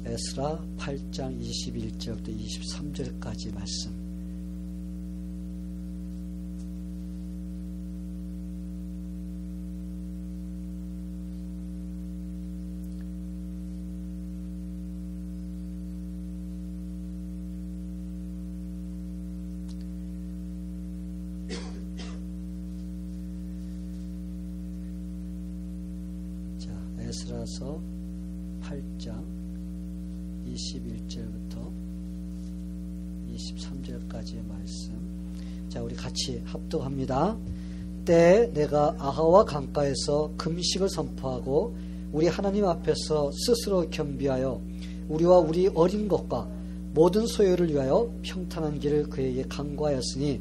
에스라 8장 21절부터 23절까지 말씀. 에스라서 8장 21절부터 23절까지의 말씀. 자, 우리 같이 합독합니다. 때에 내가 아하와 강가에서 금식을 선포하고 우리 하나님 앞에서 스스로 겸비하여 우리와 우리 어린 것과 모든 소유를 위하여 평탄한 길을 그에게 간구하였으니,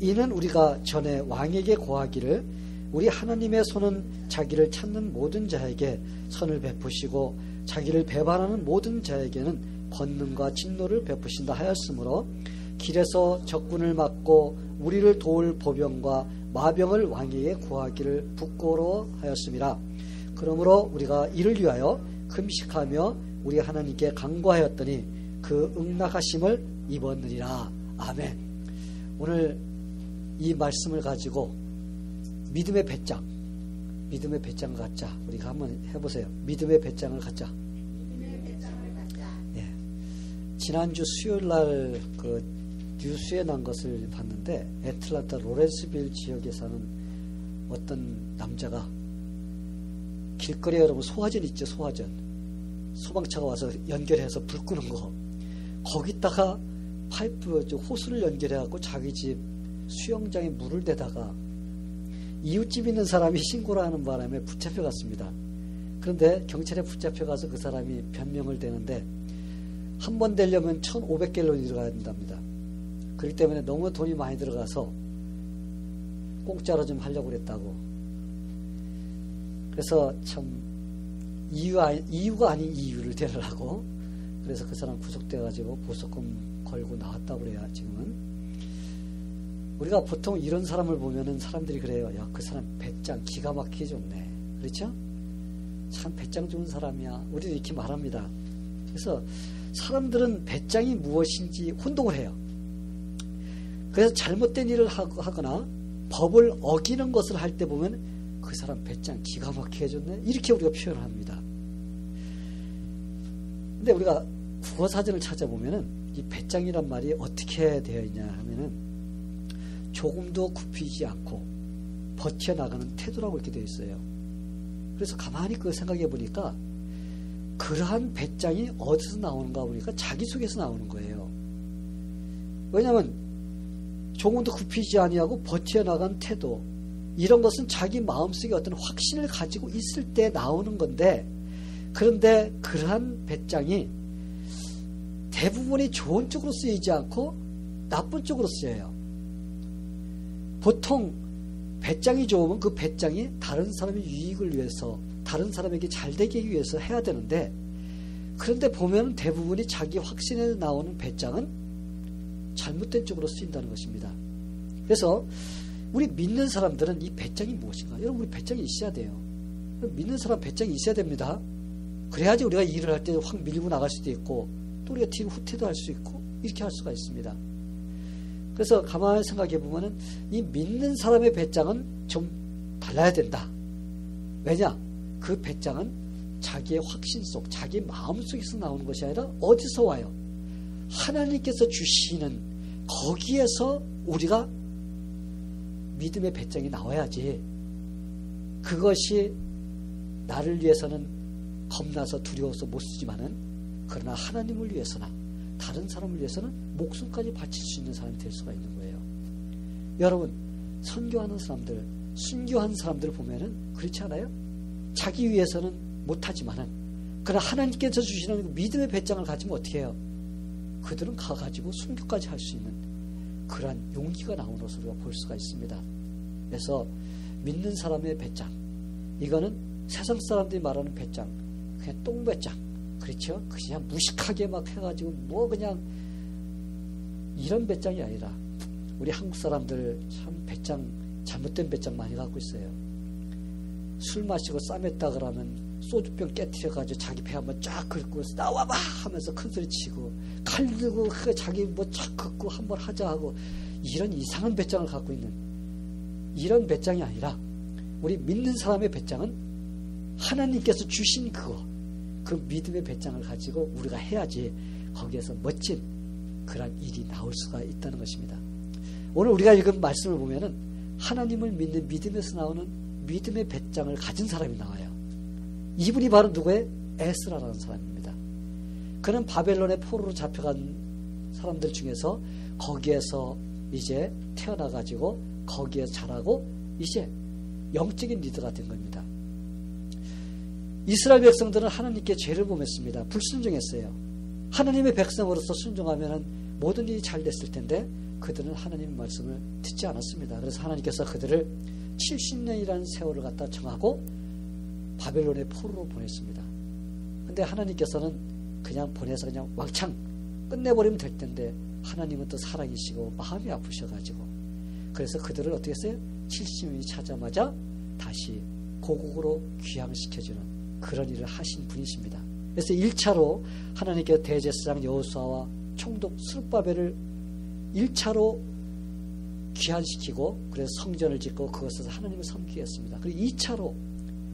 이는 우리가 전에 왕에게 고하기를 우리 하나님의 손은 자기를 찾는 모든 자에게 선을 베푸시고 자기를 배반하는 모든 자에게는 권능과 진노를 베푸신다 하였으므로, 길에서 적군을 막고 우리를 도울 보병과 마병을 왕에게 구하기를 부끄러워하였음이라. 그러므로 우리가 이를 위하여 금식하며 우리 하나님께 간구하였더니 그 응낙하심을 입었느니라. 아멘. 오늘 이 말씀을 가지고 믿음의 배짱을 갖자. 우리가 한번 해보세요. 믿음의 배짱을 갖자. 예. 지난주 수요일 날 그 뉴스에 난 것을 봤는데, 애틀란타 로렌스빌 지역에 사는 어떤 남자가 길거리에, 여러분 소화전 있죠, 소화전. 소방차가 와서 연결해서 불 끄는 거. 거기다가 파이프, 호스를 연결해갖고 자기 집 수영장에 물을 대다가 이웃집 있는 사람이 신고를 하는 바람에 붙잡혀갔습니다. 그런데 경찰에 붙잡혀가서 그 사람이 변명을 대는데, 한 번 되려면 1,500갤론이 들어가야 된답니다. 그렇기 때문에 너무 돈이 많이 들어가서 공짜로 좀 하려고 그랬다고. 그래서 참 이유가 아닌 이유를 대라고. 그래서 그 사람 구속돼가지고 보석금 걸고 나왔다고 그래요. 지금은 우리가 보통 이런 사람을 보면은 사람들이 그래요. 야, 그 사람 배짱 기가 막히게 좋네. 그렇죠? 참 배짱 좋은 사람이야. 우리도 이렇게 말합니다. 그래서 사람들은 배짱이 무엇인지 혼동을 해요. 그래서 잘못된 일을 하거나 법을 어기는 것을 할 때 보면 그 사람 배짱 기가 막히게 좋네. 이렇게 우리가 표현을 합니다. 근데 우리가 국어사전을 찾아보면은 이 배짱이란 말이 어떻게 되어 있냐 하면은, 조금도 굽히지 않고 버텨나가는 태도라고 이렇게 되어 있어요. 그래서 가만히 그걸 생각해 보니까 그러한 배짱이 어디서 나오는가 보니까 자기 속에서 나오는 거예요. 왜냐하면 조금도 굽히지 아니하고 버텨나간 태도, 이런 것은 자기 마음속에 어떤 확신을 가지고 있을 때 나오는 건데, 그런데 그러한 배짱이 대부분이 좋은 쪽으로 쓰이지 않고 나쁜 쪽으로 쓰여요. 보통 배짱이 좋으면 그 배짱이 다른 사람의 유익을 위해서, 다른 사람에게 잘되기 위해서 해야 되는데, 그런데 보면 대부분이 자기 확신에 나오는 배짱은 잘못된 쪽으로 쓰인다는 것입니다. 그래서 우리 믿는 사람들은 이 배짱이 무엇인가? 여러분, 우리 배짱이 있어야 돼요. 믿는 사람 배짱이 있어야 됩니다. 그래야지 우리가 일을 할 때 확 밀고 나갈 수도 있고, 또 우리가 뒤로 후퇴도 할 수 있고, 이렇게 할 수가 있습니다. 그래서 가만히 생각해 보면은 이 믿는 사람의 배짱은 좀 달라야 된다. 왜냐? 그 배짱은 자기의 확신 속, 자기 마음 속에서 나오는 것이 아니라 어디서 와요? 하나님께서 주시는 거기에서 우리가 믿음의 배짱이 나와야지. 그것이 나를 위해서는 겁나서 두려워서 못 쓰지만은, 그러나 하나님을 위해서나 다른 사람을 위해서는 목숨까지 바칠 수 있는 사람이 될 수가 있는 거예요. 여러분, 선교하는 사람들, 순교한 사람들을 보면은 그렇지 않아요? 자기 위해서는 못하지만은, 그러나 하나님께서 주시는 믿음의 배짱을 가지면 어떻게 해요? 그들은 가가지고 순교까지 할 수 있는 그러한 용기가 나오는 것을 우리가 볼 수가 있습니다. 그래서 믿는 사람의 배짱, 이거는 세상 사람들이 말하는 배짱, 그냥 똥배짱, 그렇죠? 그냥 무식하게 막 해가지고 뭐 그냥 이런 배짱이 아니라, 우리 한국 사람들 참 배짱, 잘못된 배짱 많이 갖고 있어요. 술 마시고 싸맸다 그러면 소주병 깨트려가지고 자기 배 한번 쫙 긁고 나와봐 하면서 큰소리 치고 칼 들고 자기 뭐 쫙 긁고 한번 하자 하고 이런 이상한 배짱을 갖고 있는 이런 배짱이 아니라 우리 믿는 사람의 배짱은 하나님께서 주신 그 믿음의 배짱을 가지고 우리가 해야지 거기에서 멋진 그런 일이 나올 수가 있다는 것입니다. 오늘 우리가 읽은 말씀을 보면은 하나님을 믿는 믿음에서 나오는 믿음의 배짱을 가진 사람이 나와요. 이분이 바로 누구의? 에스라라는 사람입니다. 그는 바벨론의 포로로 잡혀간 사람들 중에서 거기에서 이제 태어나가지고 거기에서 자라고 이제 영적인 리더가 된 겁니다. 이스라엘 백성들은 하나님께 죄를 범했습니다. 불순종했어요. 하나님의 백성으로서 순종하면 모든 일이 잘 됐을 텐데 그들은 하나님의 말씀을 듣지 않았습니다. 그래서 하나님께서 그들을 70년이라는 세월을 갖다 정하고 바벨론의 포로로 보냈습니다. 근데 하나님께서는 그냥 보내서 그냥 왕창 끝내버리면 될 텐데 하나님은 또 사랑이시고 마음이 아프셔가지고 그래서 그들을 어떻게 했어요? 70년이 차자마자 다시 고국으로 귀향시켜주는 그런 일을 하신 분이십니다. 그래서 1차로 하나님께서 대제사장 여호수아와 총독 스룹바벨을 1차로 귀환시키고 그래서 성전을 짓고 그것에서 하나님을 섬기게 했습니다. 그리고 2차로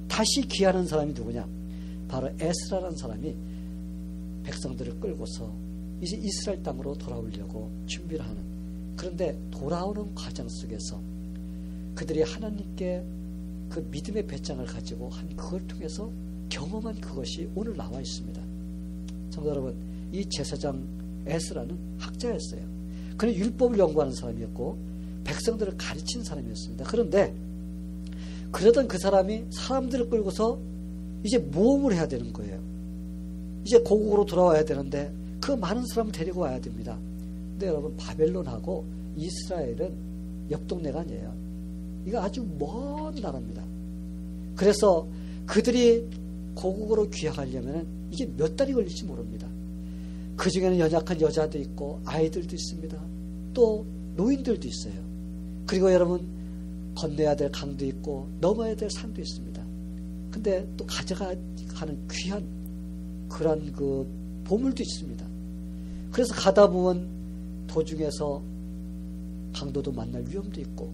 다시 귀하는 사람이 누구냐? 바로 에스라라는 사람이 백성들을 끌고서 이제 이스라엘 땅으로 돌아오려고 준비를 하는, 그런데 돌아오는 과정 속에서 그들이 하나님께 그 믿음의 배짱을 가지고 한 그걸 통해서 경험한 그것이 오늘 나와 있습니다. 성도 여러분, 이 제사장 에스라는 학자였어요. 그는 율법을 연구하는 사람이었고 백성들을 가르치는 사람이었습니다. 그런데 그러던 그 사람이 사람들을 끌고서 이제 모험을 해야 되는 거예요. 이제 고국으로 돌아와야 되는데 그 많은 사람을 데리고 와야 됩니다. 근데 여러분, 바벨론하고 이스라엘은 옆 동네가 아니에요. 이거 아주 먼 나라입니다. 그래서 그들이 고국으로 귀향하려면 이게 몇 달이 걸릴지 모릅니다. 그 중에는 연약한 여자도 있고 아이들도 있습니다. 또 노인들도 있어요. 그리고 여러분, 건너야 될 강도 있고 넘어야 될 산도 있습니다. 근데 또 가져가는 귀한 그런 그 보물도 있습니다. 그래서 가다 보면 도중에서 강도도 만날 위험도 있고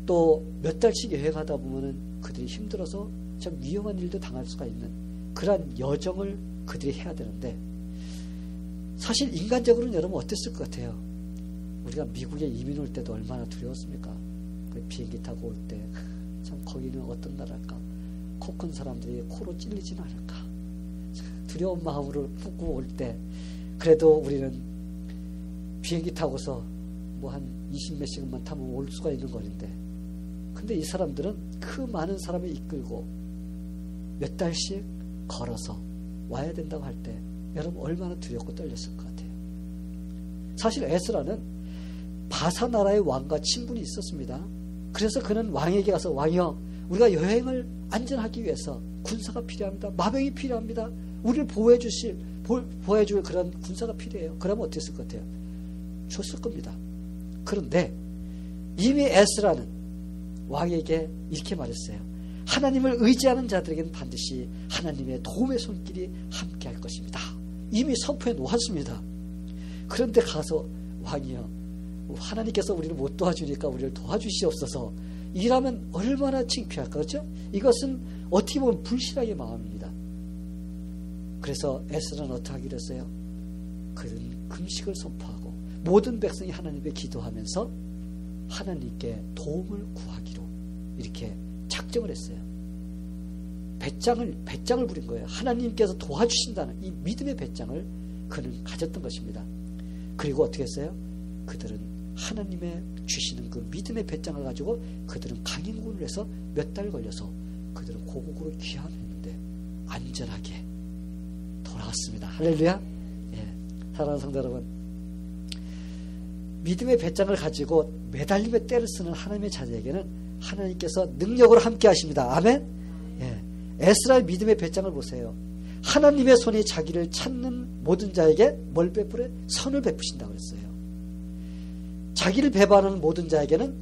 또 몇 달씩 여행하다 보면은 그들이 힘들어서 참 위험한 일도 당할 수가 있는 그러한 여정을 그들이 해야 되는데, 사실 인간적으로는 여러분 어땠을 것 같아요? 우리가 미국에 이민 올 때도 얼마나 두려웠습니까? 그 비행기 타고 올 때 참 거기는 어떤 나라일까? 코 큰 사람들이 코로 찔리지는 않을까? 두려운 마음으로 품고 올 때 그래도 우리는 비행기 타고서 뭐 한 20몇 시간만 타면 올 수가 있는 거리인데, 근데 이 사람들은 그 많은 사람을 이끌고 몇 달씩 걸어서 와야 된다고 할 때 여러분 얼마나 두렵고 떨렸을 것 같아요. 사실 에스라는 바사 나라의 왕과 친분이 있었습니다. 그래서 그는 왕에게 가서, 왕이여, 우리가 여행을 안전하기 위해서 군사가 필요합니다. 마병이 필요합니다. 우리를 보호해줄 그런 군사가 필요해요. 그러면 어땠을 것 같아요? 줬을 겁니다. 그런데 이미 에스라는 왕에게 이렇게 말했어요. 하나님을 의지하는 자들에게는 반드시 하나님의 도움의 손길이 함께 할 것입니다. 이미 선포해 놓았습니다. 그런데 가서, 왕이여, 하나님께서 우리를 못 도와주니까 우리를 도와주시옵소서. 이라면 얼마나 창피할까, 그렇죠? 이것은 어떻게 보면 불신앙의 마음입니다. 그래서 에스라는 어떻게 하기로 했어요? 그는 금식을 선포하고 모든 백성이 하나님께 기도하면서 하나님께 도움을 구하기로 이렇게 작정을 했어요. 배짱을 부린 거예요. 하나님께서 도와주신다는 이 믿음의 배짱을 그는 가졌던 것입니다. 그리고 어떻게 했어요? 그들은 하나님의 주시는 그 믿음의 배짱을 가지고 그들은 강행군을 해서 몇 달 걸려서 그들은 고국으로 귀환했는데 안전하게 돌아왔습니다. 할렐루야. 예. 사랑하는 성도 여러분, 믿음의 배짱을 가지고 매달림의 때를 쓰는 하나님의 자녀에게는 하나님께서 능력으로 함께 하십니다. 아멘. 예. 에스라의 믿음의 배짱을 보세요. 하나님의 손이 자기를 찾는 모든 자에게 뭘 베풀어요? 선을 베푸신다고 그랬어요. 자기를 배반하는 모든 자에게는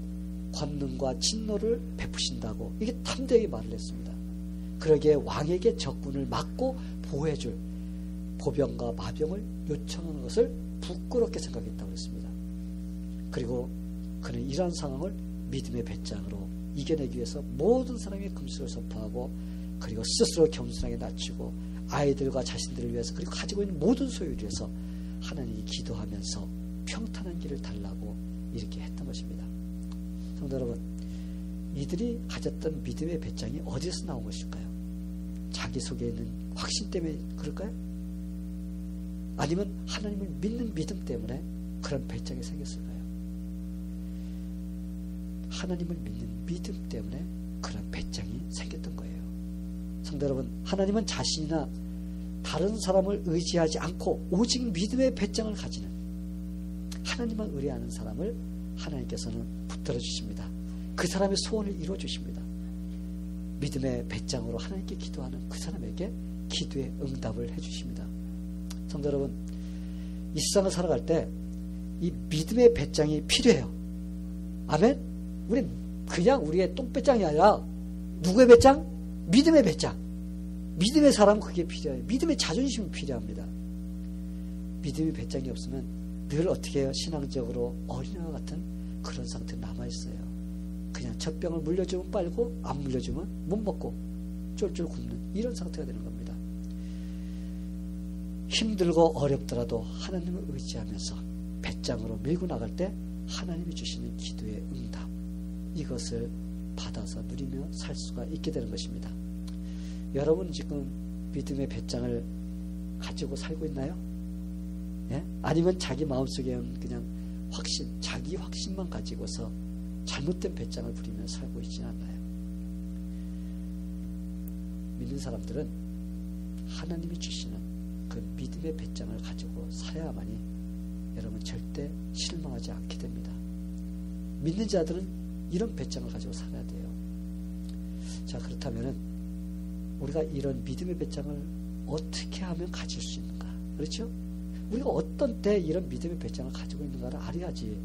권능과 진노를 베푸신다고 이게 탐대하게 말을 했습니다. 그러기에 왕에게 적군을 막고 보호해줄 보병과 마병을 요청하는 것을 부끄럽게 생각했다고 했습니다. 그리고 그는 이러한 상황을 믿음의 배짱으로 이겨내기 위해서 모든 사람이 금식을 선포하고 그리고 스스로 겸손하게 낮추고 아이들과 자신들을 위해서 그리고 가지고 있는 모든 소유를 위해서 하나님께 기도하면서 평탄한 길을 달라고 이렇게 했던 것입니다. 성도 여러분, 이들이 가졌던 믿음의 배짱이 어디서 나온 것일까요? 자기 속에 있는 확신 때문에 그럴까요? 아니면 하나님을 믿는 믿음 때문에 그런 배짱이 생겼을까요? 하나님을 믿는 믿음 때문에 그런 배짱이 생겼던 거예요. 성도 여러분, 하나님은 자신이나 다른 사람을 의지하지 않고 오직 믿음의 배짱을 가지는 하나님만 의뢰하는 사람을 하나님께서는 붙들어 주십니다. 그 사람의 소원을 이루어 주십니다. 믿음의 배짱으로 하나님께 기도하는 그 사람에게 기도의 응답을 해 주십니다. 성도 여러분, 이 세상을 살아갈 때 이 믿음의 배짱이 필요해요. 아멘? 우리 그냥 우리의 똥배짱이 아니라 누구의 배짱? 믿음의 배짱. 믿음의 사람은 그게 필요해요. 믿음의 자존심이 필요합니다. 믿음의 배짱이 없으면 늘 어떻게 해요? 신앙적으로 어린아이와 같은 그런 상태로 남아있어요. 그냥 젖병을 물려주면 빨고 안 물려주면 못 먹고 쫄쫄 굶는 이런 상태가 되는 겁니다. 힘들고 어렵더라도 하나님을 의지하면서 배짱으로 밀고 나갈 때 하나님이 주시는 기도의 응답, 이것을 받아서 누리며 살 수가 있게 되는 것입니다. 여러분 지금 믿음의 배짱을 가지고 살고 있나요? 예? 아니면 자기 마음속에는 그냥 확신, 자기 확신만 가지고서 잘못된 배짱을 부리며 살고 있지는 않나요? 믿는 사람들은 하나님이 주시는 그 믿음의 배짱을 가지고 살아야만이 여러분 절대 실망하지 않게 됩니다. 믿는 자들은 이런 배짱을 가지고 살아야 돼요. 자, 그렇다면은 우리가 이런 믿음의 배짱을 어떻게 하면 가질 수 있는가? 그렇죠? 우리가 어떤 때 이런 믿음의 배짱을 가지고 있는가를 알아야지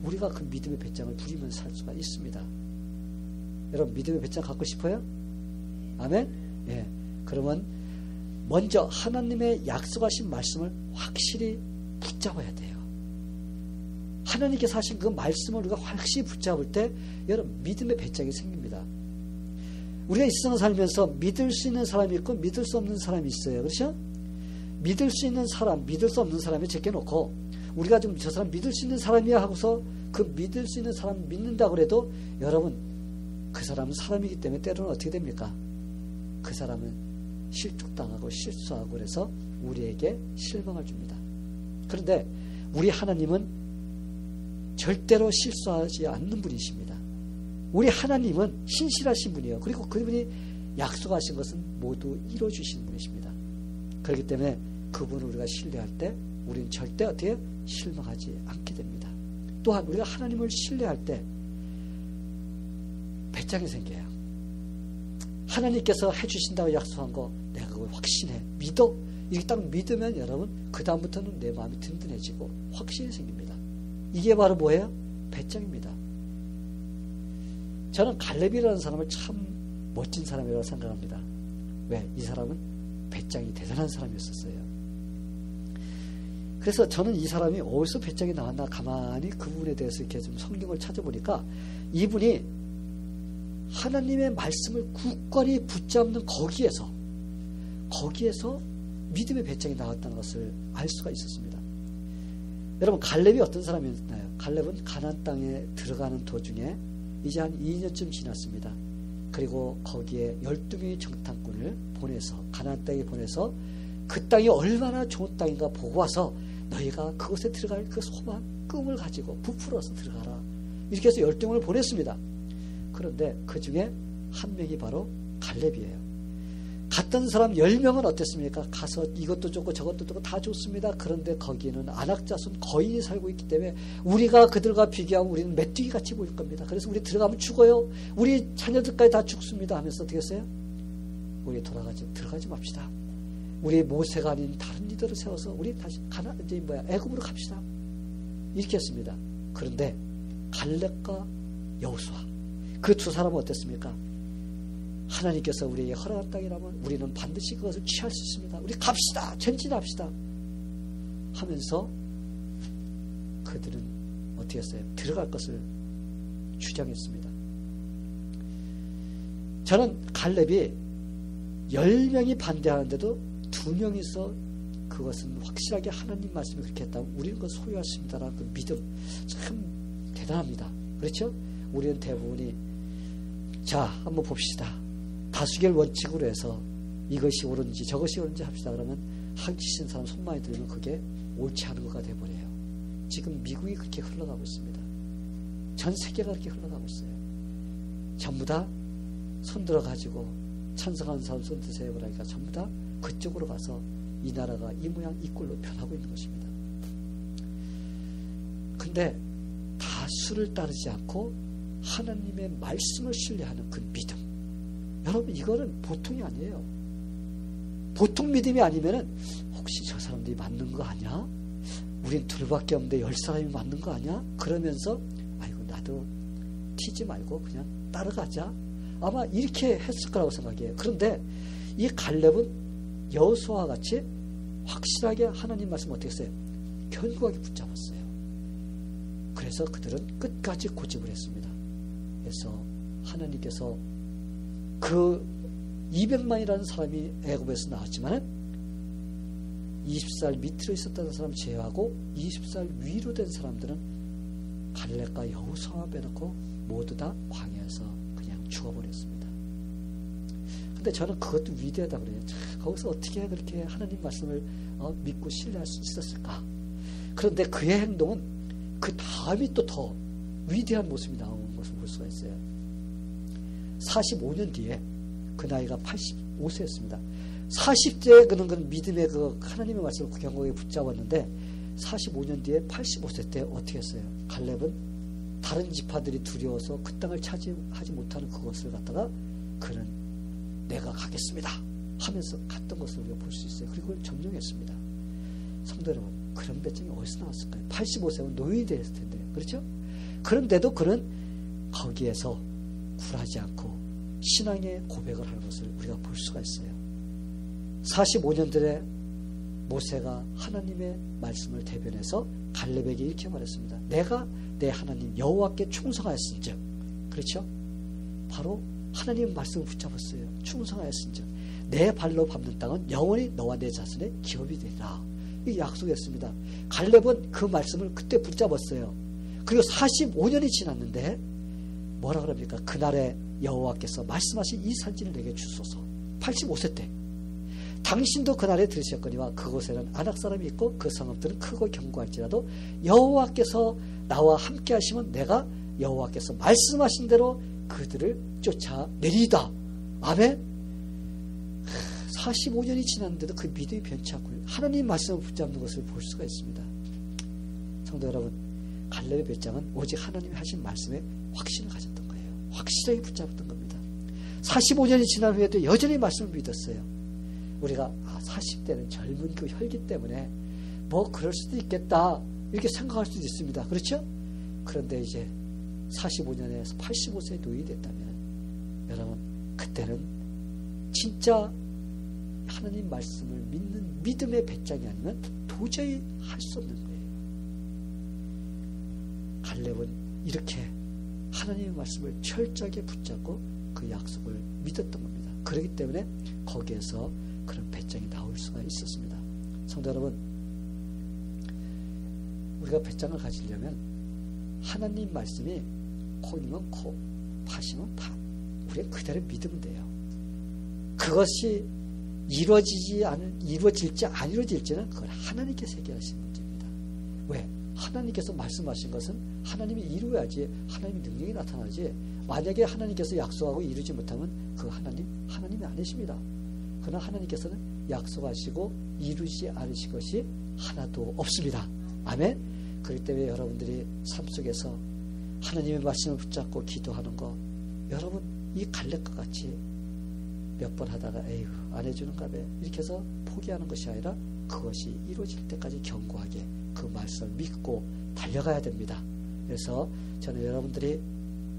우리가 그 믿음의 배짱을 부리면서 살 수가 있습니다. 여러분 믿음의 배짱 갖고 싶어요? 아멘? 예. 그러면 먼저 하나님의 약속하신 말씀을 확실히 붙잡아야 돼요. 하나님께서 하신 그 말씀을 우리가 확실히 붙잡을 때 여러분 믿음의 배짱이 생깁니다. 우리가 이 세상을 살면서 믿을 수 있는 사람이 있고 믿을 수 없는 사람이 있어요. 그렇죠? 믿을 수 있는 사람, 믿을 수 없는 사람이 제껴놓고 우리가 좀 저 사람 믿을 수 있는 사람이야 하고서 그 믿을 수 있는 사람 믿는다고 해도 여러분 그 사람은 사람이기 때문에 때로는 어떻게 됩니까? 그 사람은 실족당하고 실수하고 그래서 우리에게 실망을 줍니다. 그런데 우리 하나님은 절대로 실수하지 않는 분이십니다. 우리 하나님은 신실하신 분이에요. 그리고 그분이 약속하신 것은 모두 이루어주시는 분이십니다. 그렇기 때문에 그분을 우리가 신뢰할 때 우리는 절대 어떻게 실망하지 않게 됩니다. 또한 우리가 하나님을 신뢰할 때 배짱이 생겨요. 하나님께서 해주신다고 약속한 거 내가 그걸 확신해, 믿어. 이렇게 딱 믿으면 여러분 그 다음부터는 내 마음이 든든해지고 확신이 생깁니다. 이게 바로 뭐예요? 배짱입니다. 저는 갈렙이라는 사람을 참 멋진 사람이라고 생각합니다. 왜? 이 사람은 배짱이 대단한 사람이었어요. 그래서 저는 이 사람이 어디서 배짱이 나왔나 가만히 그 부분에 대해서 이렇게 좀 성경을 찾아보니까 이분이 하나님의 말씀을 굳건히 붙잡는 거기에서 믿음의 배짱이 나왔다는 것을 알 수가 있었습니다. 여러분 갈렙이 어떤 사람이었나요? 갈렙은 가나안 땅에 들어가는 도중에 이제 한 2년쯤 지났습니다. 그리고 거기에 12명의 정탐꾼을 보내서 가나안 땅에 보내서 그 땅이 얼마나 좋은 땅인가 보고 와서 너희가 그곳에 들어갈 그 소망, 꿈을 가지고 부풀어서 들어가라. 이렇게 해서 12명을 보냈습니다. 그런데 그 중에 한 명이 바로 갈렙이에요. 갔던 사람 10명은 어땠습니까? 가서 이것도 좋고 저것도 좋고 다 좋습니다. 그런데 거기는 안악자손 거인이 살고 있기 때문에 우리가 그들과 비교하면 우리는 메뚜기 같이 보일 겁니다. 그래서 우리 들어가면 죽어요. 우리 자녀들까지 다 죽습니다 하면서 어떻게 했어요? 우리 들어가지 맙시다. 우리 모세가 아닌 다른 리더를 세워서 우리 다시 애굽으로 갑시다. 이렇게 했습니다. 그런데 갈렙과 여호수아 그 두 사람은 어땠습니까? 하나님께서 우리에게 허락한 땅이라면 우리는 반드시 그것을 취할 수 있습니다. 우리 갑시다. 전진합시다. 하면서 그들은 어떻게 했어요? 들어갈 것을 주장했습니다. 저는 갈렙이 10명이 반대하는데도 2명이서 그것은 확실하게 하나님 말씀이 그렇게 했다면 우리는 그걸 소유할 수 있다라는 그 믿음 참 대단합니다. 그렇죠? 우리는 대부분이 자 한번 봅시다. 다수결 원칙으로 해서 이것이 옳은지 저것이 옳은지 합시다. 그러면 하기신 사람 손만에 들면 그게 옳지 않은 거가 돼버려요. 지금 미국이 그렇게 흘러가고 있습니다. 전 세계가 그렇게 흘러가고 있어요. 전부 다 손들어 가지고 찬성하는 사람 손 드세요 그러니까 전부 다 그쪽으로 가서 이 나라가 이 모양 이 꼴로 변하고 있는 것입니다. 근데 다수를 따르지 않고 하나님의 말씀을 신뢰하는 그 믿음, 여러분 이거는 보통이 아니에요. 보통 믿음이 아니면은 혹시 저 사람들이 맞는 거 아니야? 우린 둘밖에 없는데 10사람이 맞는 거 아니야? 그러면서 아이고 나도 튀지 말고 그냥 따라가자. 아마 이렇게 했을 거라고 생각해요. 그런데 이 갈렙은 여호수아와 같이 확실하게 하나님 말씀 어떻게 했어요? 견고하게 붙잡았어요. 그래서 그들은 끝까지 고집을 했습니다. 그래서 하나님께서 그 200만이라는 사람이 애굽에서 나왔지만 20살 밑으로 있었던 사람 제외하고 20살 위로 된 사람들은 갈렙과 여호수아만 빼놓고 모두 다 광야에서 그냥 죽어버렸습니다. 근데 저는 그것도 위대하다고 그래요. 거기서 어떻게 그렇게 하나님 말씀을 믿고 신뢰할 수 있었을까? 그런데 그의 행동은 그 다음이 또 더 위대한 모습이 나오는 것을 볼 수가 있어요. 45년 뒤에 그 나이가 85세였습니다. 40세에 그는 믿음의 그 하나님의 말씀을 견고하게 붙잡았는데 45년 뒤에 85세 때 어떻게 했어요? 갈렙은 다른 지파들이 두려워서 그 땅을 차지하지 못하는 그것을 갖다가 그는 내가 가겠습니다 하면서 갔던 것을 우리가 볼 수 있어요. 그리고 그걸 점령했습니다. 성도 여러분, 그런 배짱이 어디서 나왔을까요? 85세면 노인이 되었을 텐데, 그렇죠? 그런데도 그는 거기에서 굴하지 않고 신앙의 고백을 하는 것을 우리가 볼 수가 있어요. 45년 전에 모세가 하나님의 말씀을 대변해서 갈렙에게 이렇게 말했습니다. 내가 내 하나님 여호와께 충성하였은즉, 그렇죠? 바로 하나님의 말씀을 붙잡았어요. 충성하였은즉 내 발로 밟는 땅은 영원히 너와 내 자손의 기업이 되리라. 이 약속했습니다. 갈렙은 그 말씀을 그때 붙잡았어요. 그리고 45년이 지났는데 뭐라 그럽니까? 그날에 여호와께서 말씀하신 이 산지를 내게 주소서. 85세 때 당신도 그날에 들으셨거니와 그곳에는 아낙 사람이 있고 그 성읍들은 크고 견고할지라도 여호와께서 나와 함께 하시면 내가 여호와께서 말씀하신 대로 그들을 쫓아내리이다. 아멘. 45년이 지났는데도 그 믿음이 변치 않고 하나님 말씀을 붙잡는 것을 볼 수가 있습니다. 성도 여러분, 갈렙의 배짱은 오직 하나님이 하신 말씀에 확신을 가졌던 거예요. 확실하게 붙잡았던 겁니다. 45년이 지난 후에도 여전히 말씀을 믿었어요. 우리가 40대는 젊은 그 혈기 때문에 뭐 그럴 수도 있겠다 이렇게 생각할 수도 있습니다. 그렇죠? 그런데 이제 45년에서 85세의 노인이 됐다면 여러분 그때는 진짜 하나님 말씀을 믿는 믿음의 배짱이 아니면 도저히 할 수 없는 거예요. 갈렙은 이렇게 하나님의 말씀을 철저하게 붙잡고 그 약속을 믿었던 겁니다. 그렇기 때문에 거기에서 그런 배짱이 나올 수가 있었습니다. 성도 여러분, 우리가 배짱을 가지려면 하나님 말씀이 콩이면 콩, 팥이면 팥, 우리가 그대로 믿으면 돼요. 그것이 이루어질지 안 이루어질지는 그걸 하나님께서 해결하신 문제입니다. 왜? 하나님께서 말씀하신 것은 하나님이 이루어야지 하나님의 능력이 나타나지, 만약에 하나님께서 약속하고 이루지 못하면 그 하나님이 아니십니다. 그러나 하나님께서는 약속하시고 이루지 않으신 것이 하나도 없습니다. 아멘. 그렇기 때문에 여러분들이 삶 속에서 하나님의 말씀을 붙잡고 기도하는 거, 여러분 이 갈렙과 같이 몇 번 하다가 에휴 안 해주는가 봐 이렇게 해서 포기하는 것이 아니라 그것이 이루어질 때까지 견고하게 그 말씀을 믿고 달려가야 됩니다. 그래서 저는 여러분들이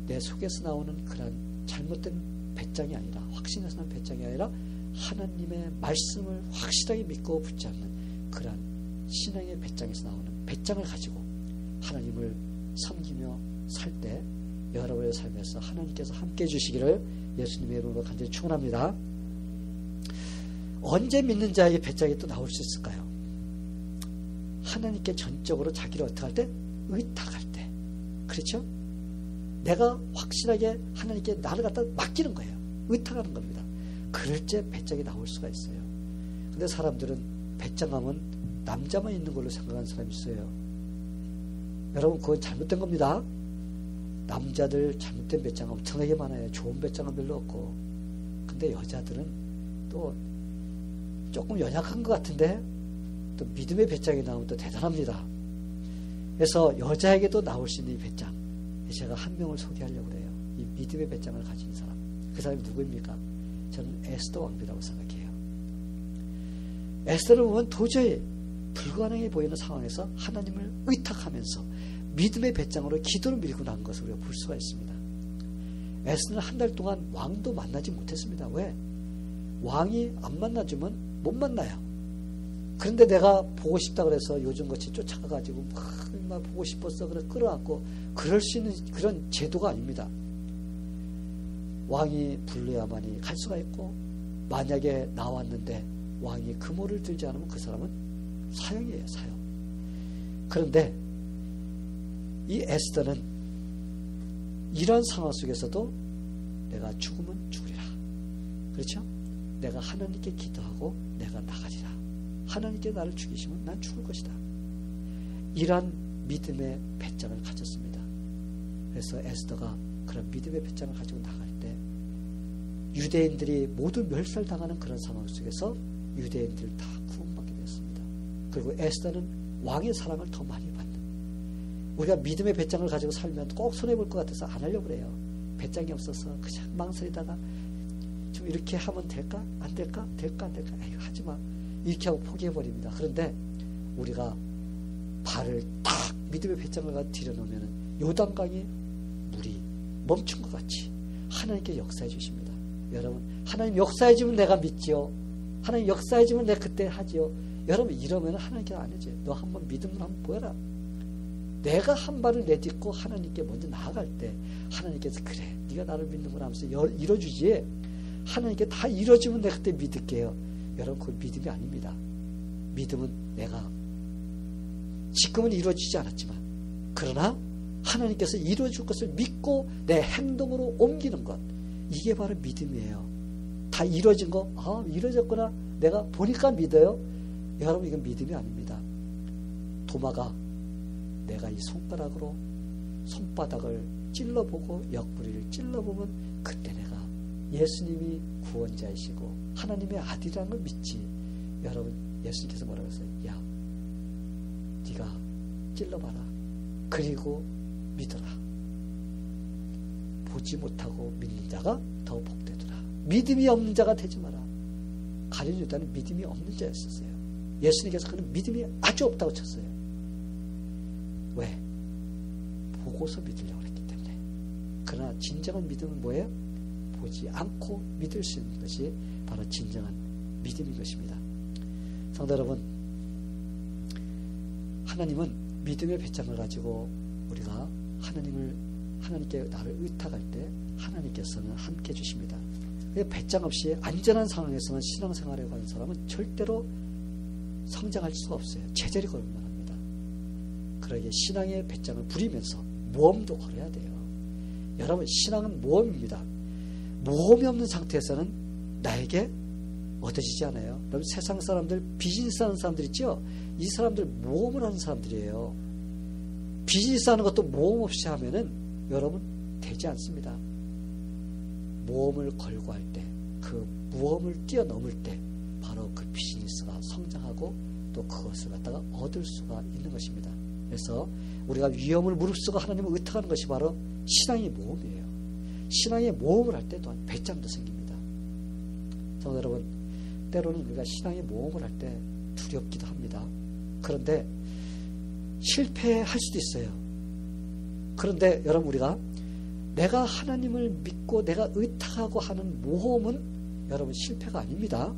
내 속에서 나오는 그런 잘못된 배짱이 아니라, 확신에서 나는 배짱이 아니라 하나님의 말씀을 확실하게 믿고 붙잡는 그러한 신앙의 배짱에서 나오는 배짱을 가지고 하나님을 섬기며 살 때 여러분의 삶에서 하나님께서 함께 해주시기를 예수님의 이름으로 간절히 축원합니다. 언제 믿는 자에게 배짱이 또 나올 수 있을까요? 하나님께 전적으로 자기를 어떻게 할 때? 의탁할 때. 그렇죠? 내가 확실하게 하나님께 나를 갖다 맡기는 거예요. 의탁하는 겁니다. 그럴 때 배짱이 나올 수가 있어요. 근데 사람들은 배짱하면 남자만 있는 걸로 생각하는 사람이 있어요. 여러분, 그건 잘못된 겁니다. 남자들 잘못된 배짱 엄청나게 많아요. 좋은 배짱은 별로 없고. 근데 여자들은 또 조금 연약한 것 같은데 또 믿음의 배짱이 나오면 또 대단합니다. 그래서 여자에게도 나올 수 있는 이 배짱, 제가 한 명을 소개하려고 해요. 이 믿음의 배짱을 가진 사람. 그 사람이 누구입니까? 저는 에스더 왕비라고 생각해요. 에스더를 보면 도저히 불가능해 보이는 상황에서 하나님을 의탁하면서 믿음의 배짱으로 기도를 밀고 나간 것을 우리가 볼 수가 있습니다. 에스더는 한 달 동안 왕도 만나지 못했습니다. 왜? 왕이 안 만나주면 못 만나요. 그런데 내가 보고 싶다 그래서 요즘같이 쫓아가가지고 막 보고 싶었어 그래 끌어안고 그럴 수 있는 그런 제도가 아닙니다. 왕이 불러야만이 갈 수가 있고, 만약에 나왔는데 왕이 금호를 들지 않으면 그 사람은 사형이에요. 사형. 그런데 이 에스더는 이런 상황 속에서도 내가 죽으면 죽으리라. 그렇죠? 내가 하나님께 기도하고 내가 나가리라. 하나님께 나를 죽이시면 난 죽을 것이다. 이러한 믿음의 배짱을 가졌습니다. 그래서 에스더가 그런 믿음의 배짱을 가지고 나갈 때 유대인들이 모두 멸살당하는 그런 상황 속에서 유대인들 다 구원받게 됐습니다. 그리고 에스더는 왕의 사랑을 더 많이 받는, 우리가 믿음의 배짱을 가지고 살면 꼭 손해볼 것 같아서 안 하려고 그래요. 배짱이 없어서 그냥 망설이다가 좀 이렇게 하면 될까? 안 될까? 될까? 안 될까? 에이, 하지마. 이렇게 하고 포기해버립니다. 그런데 우리가 발을 딱 믿음의 배짱을 가지고 들여놓으면 요단강에 물이 멈춘 것 같이 하나님께 역사해 주십니다. 여러분, 하나님 역사해 주면 내가 믿지요. 하나님 역사해 주면 내가 그때 하지요. 여러분, 이러면 하나님께서 안 해줘요. 너 한번 믿음을 한번 보여라. 내가 한 발을 내딛고 하나님께 먼저 나아갈 때 하나님께서 그래 네가 나를 믿는구나 하면서 이뤄주지, 하나님께 다 이뤄주면 내가 그때 믿을게요. 여러분, 그건 믿음이 아닙니다. 믿음은 내가 지금은 이루어지지 않았지만 그러나 하나님께서 이루어줄 것을 믿고 내 행동으로 옮기는 것, 이게 바로 믿음이에요. 다 이루어진 거, 아 이루어졌구나 내가 보니까 믿어요. 여러분, 이건 믿음이 아닙니다. 도마가 내가 이 손가락으로 손바닥을 찔러보고 옆구리를 찔러보면 그때 내가 예수님이 구원자이시고 하나님의 아들이라는 걸 믿지. 여러분, 예수님께서 뭐라고 했어요? 야, 네가 찔러봐라. 그리고 믿어라. 보지 못하고 믿는 자가 더 복되더라. 믿음이 없는 자가 되지 마라. 가룟 유다는 믿음이 없는 자였었어요. 예수님께서 그는 믿음이 아주 없다고 쳤어요. 왜? 보고서 믿으려고 했기 때문에. 그러나 진정한 믿음은 뭐예요? 보지 않고 믿을 수 있는 것이 바로 진정한 믿음인 것입니다. 성도 여러분, 하나님은 믿음의 배짱을 가지고 우리가 하나님께 나를 의탁할 때 하나님께서는 함께 해주십니다. 배짱 없이 안전한 상황에서는 신앙생활에 가는 사람은 절대로 성장할 수가 없어요. 제자리 걸을만 합니다. 그러기에 신앙의 배짱을 부리면서 모험도 걸어야 돼요. 여러분, 신앙은 모험입니다. 모험이 없는 상태에서는 나에게 얻어지지 않아요. 여러분, 세상 사람들, 비즈니스 하는 사람들 있죠? 이 사람들 모험을 하는 사람들이에요. 비즈니스 하는 것도 모험 없이 하면은 여러분 되지 않습니다. 모험을 걸고 할 때, 그 모험을 뛰어넘을 때 바로 그 비즈니스가 성장하고 또 그것을 갖다가 얻을 수가 있는 것입니다. 그래서 우리가 위험을 무릅쓰고 하나님을 의탁하는 것이 바로 신앙의 모험이에요. 신앙의 모험을 할 때 또한 배짱도 생깁니다. 성도 여러분, 때로는 우리가 신앙의 모험을 할 때 두렵기도 합니다. 그런데 실패할 수도 있어요. 그런데 여러분, 우리가 내가 하나님을 믿고 내가 의탁하고 하는 모험은 여러분 실패가 아닙니다.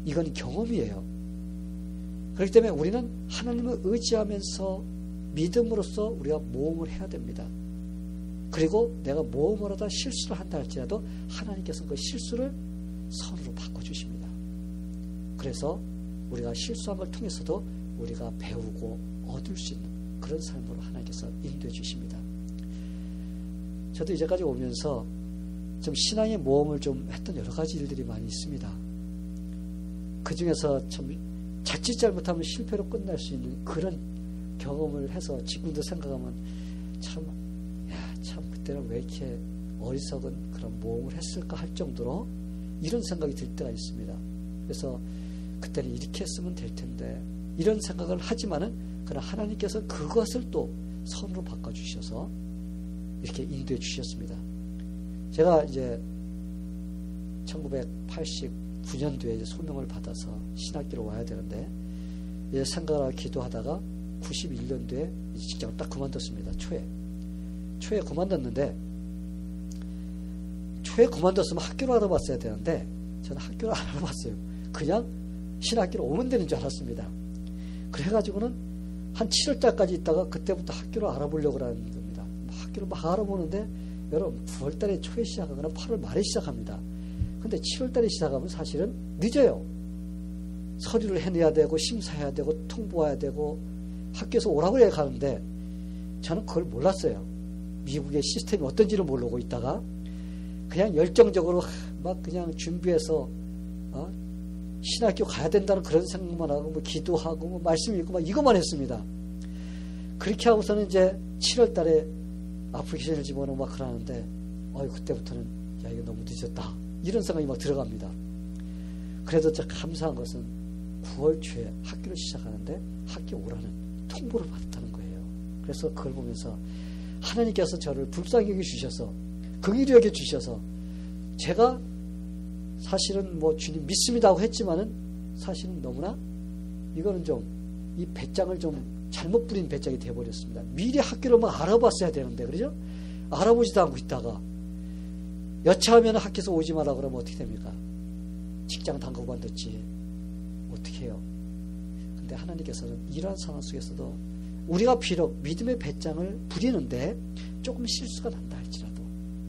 이건 경험이에요. 그렇기 때문에 우리는 하나님을 의지하면서 믿음으로써 우리가 모험을 해야 됩니다. 그리고 내가 모험을 하다 실수를 한다 할지라도 하나님께서 그 실수를 선으로 바꿔주십니다. 그래서 우리가 실수한 걸 통해서도 우리가 배우고 얻을 수 있는 그런 삶으로 하나님께서 인도해 주십니다. 저도 이제까지 오면서 좀 신앙의 모험을 좀 했던 여러 가지 일들이 많이 있습니다. 그 중에서 참 자칫 잘못하면 실패로 끝날 수 있는 그런 경험을 해서 지금도 생각하면 참 그때는 왜 이렇게 어리석은 그런 모험을 했을까 할 정도로 이런 생각이 들 때가 있습니다. 그래서 그때는 이렇게 했으면 될 텐데 이런 생각을 하지만은 그러나 하나님께서 그것을 또 선으로 바꿔주셔서 이렇게 인도해 주셨습니다. 제가 이제 1989년도에 이제 소명을 받아서 신학교로 와야 되는데 이제 생각을 하고 기도하다가 91년도에 직장을 딱 그만뒀습니다. 초에 그만뒀는데 초에 그만뒀으면 학교를 알아봤어야 되는데 저는 학교를 안 알아봤어요. 그냥 신학교로 오면 되는 줄 알았습니다. 그래가지고는 한 7월달까지 있다가 그때부터 학교를 알아보려고 하는 겁니다. 학교를 막 알아보는데 여러분 9월달에 초에 시작하거나 8월 말에 시작합니다. 근데 7월달에 시작하면 사실은 늦어요. 서류를 해내야 되고 심사해야 되고 통보해야 되고 학교에서 오라고 해야 가는데 저는 그걸 몰랐어요. 미국의 시스템이 어떤지를 모르고 있다가 그냥 열정적으로 막 그냥 준비해서 신학교 가야 된다는 그런 생각만 하고 뭐 기도하고 뭐 말씀 읽고 막 이것만 했습니다. 그렇게 하고서는 이제 7월 달에 애플리케이션을 집어넣고 막 그러는데 그때부터는 야 이거 너무 늦었다 이런 생각이 막 들어갑니다. 그래도 참 감사한 것은 9월 초에 학교를 시작하는데 학교 오라는 통보를 받았다는 거예요. 그래서 그걸 보면서 하나님께서 저를 불쌍히 여겨주셔서 긍휼히 여겨주셔서 제가 사실은 뭐 주님 믿습니다 하고 했지만은 사실은 너무나 이거는 좀 이 배짱을 좀 잘못 부린 배짱이 되어버렸습니다. 미리 학교를 막 알아봤어야 되는데 그러죠? 알아보지도 않고 있다가 여차하면 학교에서 오지 마라 그러면 어떻게 됩니까? 직장 당구 관뒀지 어떻게 해요? 근데 하나님께서는 이러한 상황 속에서도 우리가 비록 믿음의 배짱을 부리는데 조금 실수가 난다 할지라도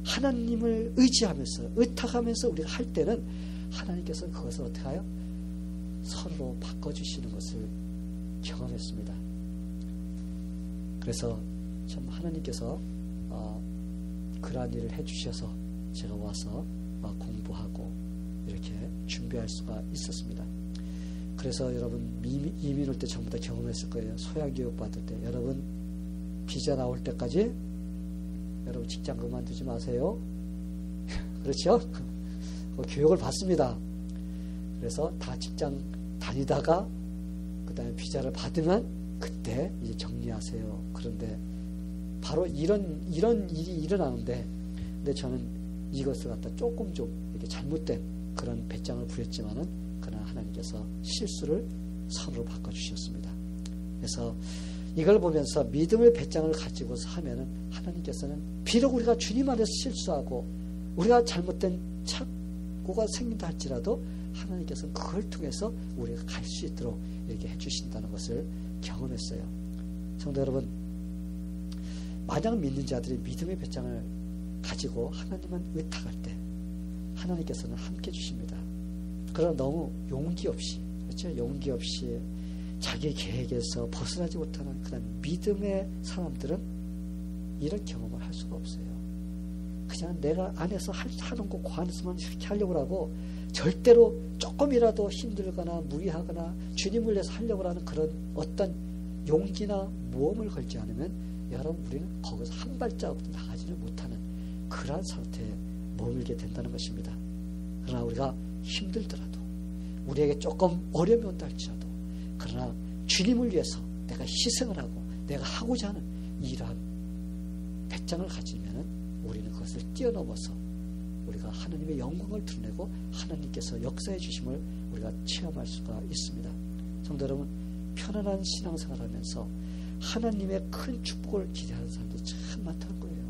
하나님을 의지하면서 의탁하면서 우리가 할 때는 하나님께서는 그것을 어떻게 해요? 선으로 바꿔주시는 것을 경험했습니다. 그래서 참 하나님께서 그러한 일을 해주셔서 제가 와서 공부하고 이렇게 준비할 수가 있었습니다. 그래서 여러분 이민 올 때 전부 다 경험했을 거예요. 소양교육 받을 때 여러분 비자 나올 때까지 여러분 직장 그만두지 마세요. 그렇죠? 교육을 받습니다. 그래서 다 직장 다니다가 그 다음에 비자를 받으면 그때 이제 정리하세요. 그런데 바로 이런 일이 일어나는데 근데 저는 이것을 갖다 조금 좀 이렇게 잘못된 그런 배짱을 부렸지만은 그러나 하나님께서 실수를 선으로 바꿔주셨습니다. 그래서 이걸 보면서 믿음의 배짱을 가지고서 하면은 하나님께서는 비록 우리가 주님 안에서 실수하고 우리가 잘못된 착오가 생긴다 할지라도 하나님께서는 그걸 통해서 우리가 갈 수 있도록 이렇게 해주신다는 것을 경험했어요. 성도 여러분, 만약 믿는 자들이 믿음의 배짱을 가지고 하나님만 의탁할 때 하나님께서는 함께 주십니다. 그러나 너무 용기 없이, 그렇죠? 용기 없이 자기 계획에서 벗어나지 못하는 그런 믿음의 사람들은 이런 경험을 할 수가 없어요. 그냥 내가 안에서 하는 거 그 안에서만 이렇게 하려고 하고 절대로 조금이라도 힘들거나 무리하거나 주님을 위해서 하려고 하는 그런 어떤 용기나 모험을 걸지 않으면 여러분 우리는 거기서 한 발자국도 나가지를 못하는 그러한 상태에 머물게 된다는 것입니다. 그러나 우리가 힘들더라도 우리에게 조금 어려움이 온다 할지라도 그러나 주님을 위해서 내가 희생을 하고 내가 하고자 하는 이러한 배짱을 가지면 우리는 그것을 뛰어넘어서 우리가 하나님의 영광을 드러내고 하나님께서 역사해 주심을 우리가 체험할 수가 있습니다. 성도 여러분, 편안한 신앙생활을 하면서 하나님의 큰 축복을 기대하는 사람들이 참 많다는 거예요.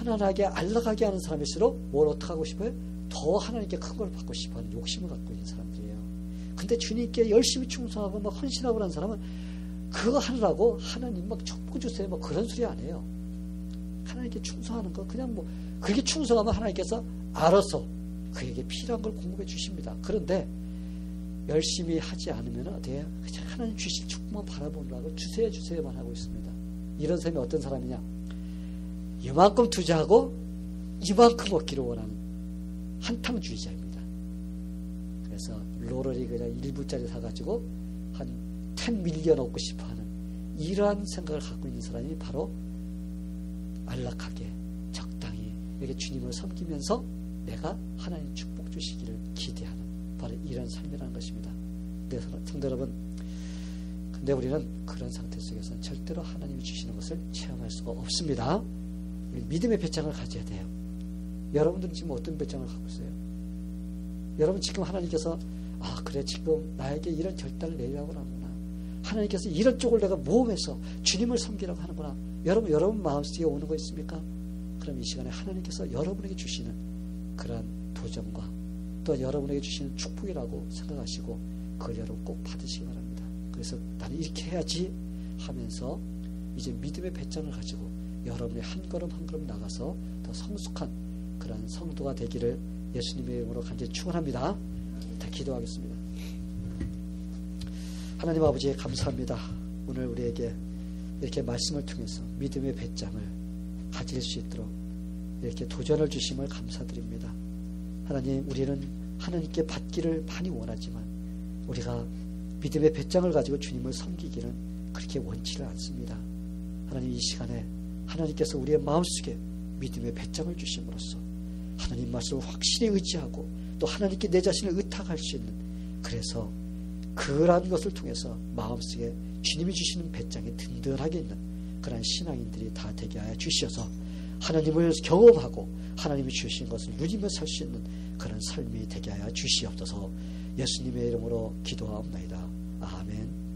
편안하게 안락하게 하는 사람일수록 뭘 어떻게 하고 싶어요? 더 하나님께 큰 걸 받고 싶어하는 욕심을 갖고 있는 사람들이에요. 근데 주님께 열심히 충성하고 막 헌신하고 하는 사람은 그거 하느라고 하나님 막 축복 주세요 뭐 그런 소리 안 해요. 하나님께 충성하는 거 그냥 뭐 그게 충성하면 하나님께서 알아서 그에게 필요한 걸 공급해 주십니다. 그런데 열심히 하지 않으면 어때요? 그냥 하나님 주실 축복만 바라보느라고 주세요만 하고 있습니다. 이런 사람이 어떤 사람이냐? 이만큼 투자하고 이만큼 얻기를 원하는 한탕주의자입니다. 그래서 로러리 그냥 1부짜리 사가지고 한 10밀리언 얻고 싶어하는 이러한 생각을 갖고 있는 사람이 바로 안락하게 적당히 이렇게 주님을 섬기면서 내가 하나님 축복 주시기를 기대하는 바로 이런 삶이라는 것입니다. 네, 성도 여러분, 근데 우리는 그런 상태 속에서는 절대로 하나님이 주시는 것을 체험할 수가 없습니다. 우리 믿음의 배짱을 가져야 돼요. 여러분들은 지금 어떤 배짱을 갖고 있어요? 여러분 지금 하나님께서 그래 지금 나에게 이런 결단을 내리라고 하는구나. 하나님께서 이런 쪽을 내가 모험해서 주님을 섬기라고 하는구나. 여러분 마음속에 오는 거 있습니까? 그럼 이 시간에 하나님께서 여러분에게 주시는 그러한 도전과 또 여러분에게 주시는 축복이라고 생각하시고 그걸 여러분 꼭 받으시기 바랍니다. 그래서 나는 이렇게 해야지 하면서 이제 믿음의 배짱을 가지고 여러분이 한 걸음 한 걸음 나가서 더 성숙한 그런 성도가 되기를 예수님의 이름으로 간절히 축원합니다. 다 기도하겠습니다. 하나님 아버지 감사합니다. 오늘 우리에게 이렇게 말씀을 통해서 믿음의 배짱을 가질 수 있도록 이렇게 도전을 주심을 감사드립니다. 하나님, 우리는 하나님께 받기를 많이 원하지만 우리가 믿음의 배짱을 가지고 주님을 섬기기는 그렇게 원치를 않습니다. 하나님, 이 시간에 하나님께서 우리의 마음속에 믿음의 배짱을 주심으로써 하나님 말씀을 확실히 의지하고 또 하나님께 내 자신을 의탁할 수 있는, 그래서 그러한 것을 통해서 마음속에 주님이 주시는 배짱이 든든하게 있는 그러한 신앙인들이 다 되게 하여 주시어서 하나님을 경험하고 하나님이 주신 것을 누리며 살 수 있는 그런 삶이 되게 하여 주시옵소서. 예수님의 이름으로 기도하옵나이다. 아멘.